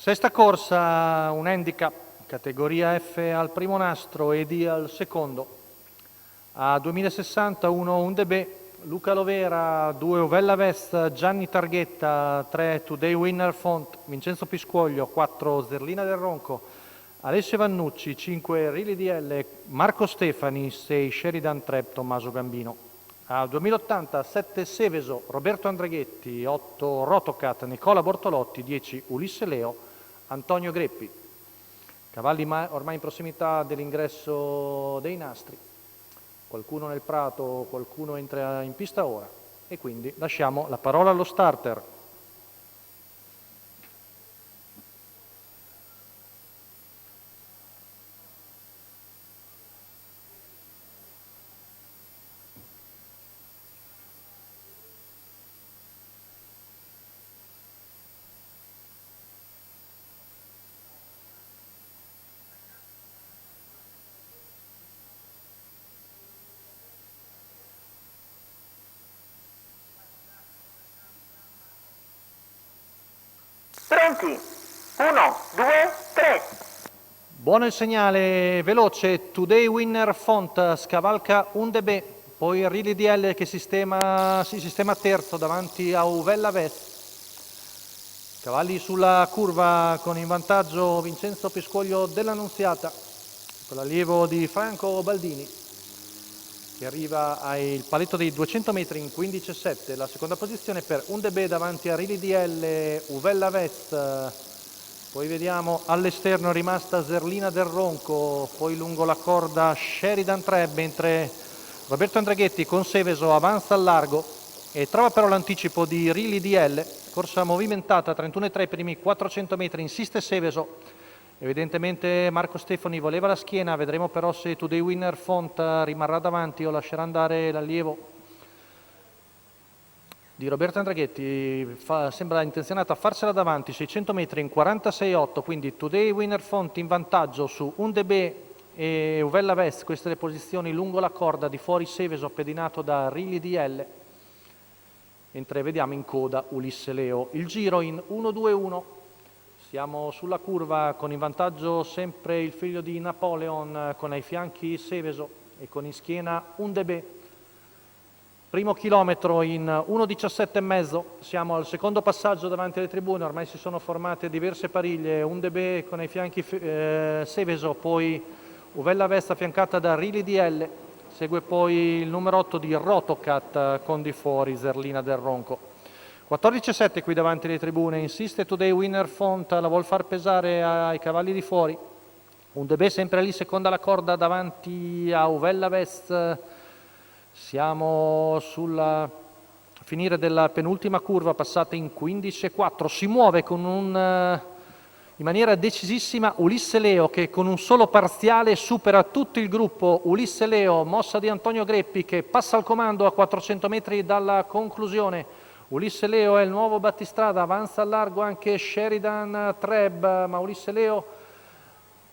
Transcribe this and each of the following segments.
Sesta corsa, un handicap, categoria F al primo nastro e D al secondo. A 2060, 1 UNDB, Luca Lovera, 2 Uvella Vest, Gianni Targhetta, 3 Today Winner Font, Vincenzo Piscuoglio, 4 Zerlina del Ronco, Alessio Vannucci, 5 Rili DL, Marco Stefani, 6 Sheridan Trep, Tommaso Gambino. A 2080, 7 Seveso, Roberto Andraghetti, 8 Rotocat, Nicola Bortolotti, 10 Ulisse Leo, Antonio Greppi. Cavalli ormai in prossimità dell'ingresso dei nastri. Qualcuno nel prato, qualcuno entra in pista ora e quindi lasciamo la parola allo starter. Pronti? 1, 2, 3. Buono il segnale, veloce, Today Winner Font, scavalca UNDB, poi Rili DL che sistema terzo davanti a Uvella Vest. Cavalli sulla curva con in vantaggio Vincenzo Piscoglio dell'Annunziata, con l'allievo di Franco Baldini, che arriva al paletto dei 200 metri in 15,7. La seconda posizione per UNDB davanti a Rili DL, Uvella Vest. Poi vediamo all'esterno rimasta Zerlina del Ronco, poi lungo la corda Sheridan Treb, mentre Roberto Andraghetti con Seveso avanza al largo e trova però l'anticipo di Rili DL. Corsa movimentata, 31,3 per i primi 400 metri, insiste Seveso. Evidentemente Marco Stefani voleva la schiena, vedremo però se Today Winner Font rimarrà davanti o lascerà andare l'allievo di Roberto Andraghetti. Sembra intenzionato a farsela davanti, 600 metri in 46,8, quindi Today Winner Font in vantaggio su UNDB e Uvella Vest, queste le posizioni lungo la corda, di fuori Seveso pedinato da Rili DL, mentre vediamo in coda Ulisse Leo. Il giro in 1-2-1. Siamo sulla curva con in vantaggio sempre il figlio di Napoleon, con ai fianchi Seveso e con in schiena UNDB. Primo chilometro in 1,17,5, siamo al secondo passaggio davanti alle tribune, ormai si sono formate diverse pariglie, UNDB con ai fianchi Seveso, poi Uvella Vest affiancata da Rili DL, segue poi il numero 8 di Rotocat con di fuori Zerlina del Ronco. 14,7 qui davanti alle tribune, insiste Today Winner Font, la vuol far pesare ai cavalli di fuori. UNDB sempre lì, seconda la corda davanti a Uvella Vest. Siamo sul finire della penultima curva, passata in 15,4. Si muove in maniera decisissima Ulisse Leo, che con un solo parziale supera tutto il gruppo. Ulisse Leo, mossa di Antonio Greppi, che passa al comando a 400 metri dalla conclusione. Ulisse Leo è il nuovo battistrada, avanza al largo anche Sheridan Treb, ma Ulisse Leo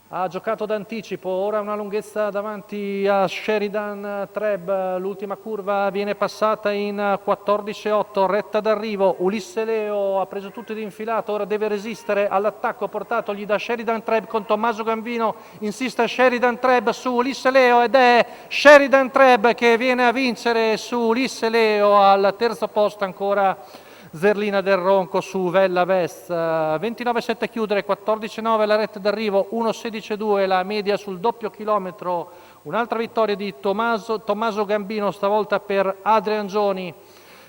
ha giocato d'anticipo, ora una lunghezza davanti a Sheridan Treb, l'ultima curva viene passata in 14,8, retta d'arrivo, Ulisse Leo ha preso tutti di infilato, ora deve resistere all'attacco portatogli da Sheridan Treb con Tommaso Gambino, insiste Sheridan Treb su Ulisse Leo ed è Sheridan Treb che viene a vincere su Ulisse Leo. Al terzo posto ancora Zerlina del Ronco su Uvella Vest, 29,7 chiudere, 14,9 la retta d'arrivo, 1,16,2 la media sul doppio chilometro. Un'altra vittoria di Tommaso Gambino, stavolta per Adrian Gioni,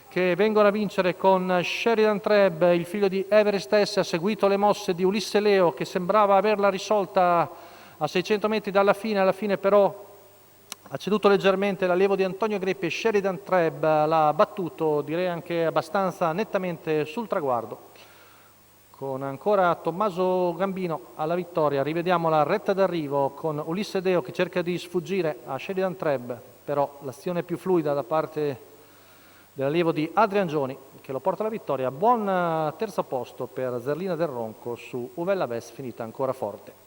che vengono a vincere con Sheridan Treb, il figlio di Everest S. Ha seguito le mosse di Ulisse Leo, che sembrava averla risolta a 600 metri dalla fine, alla fine però ha ceduto leggermente l'allievo di Antonio Greppi e Sheridan Treb l'ha battuto, direi anche abbastanza nettamente sul traguardo. Con ancora Tommaso Gambino alla vittoria, rivediamo la retta d'arrivo con Ulisse Leo che cerca di sfuggire a Sheridan Treb, però l'azione più fluida da parte dell'allievo di Adrian Gioni che lo porta alla vittoria. Buon terzo posto per Zerlina del Ronco su Uvella Vest, finita ancora forte.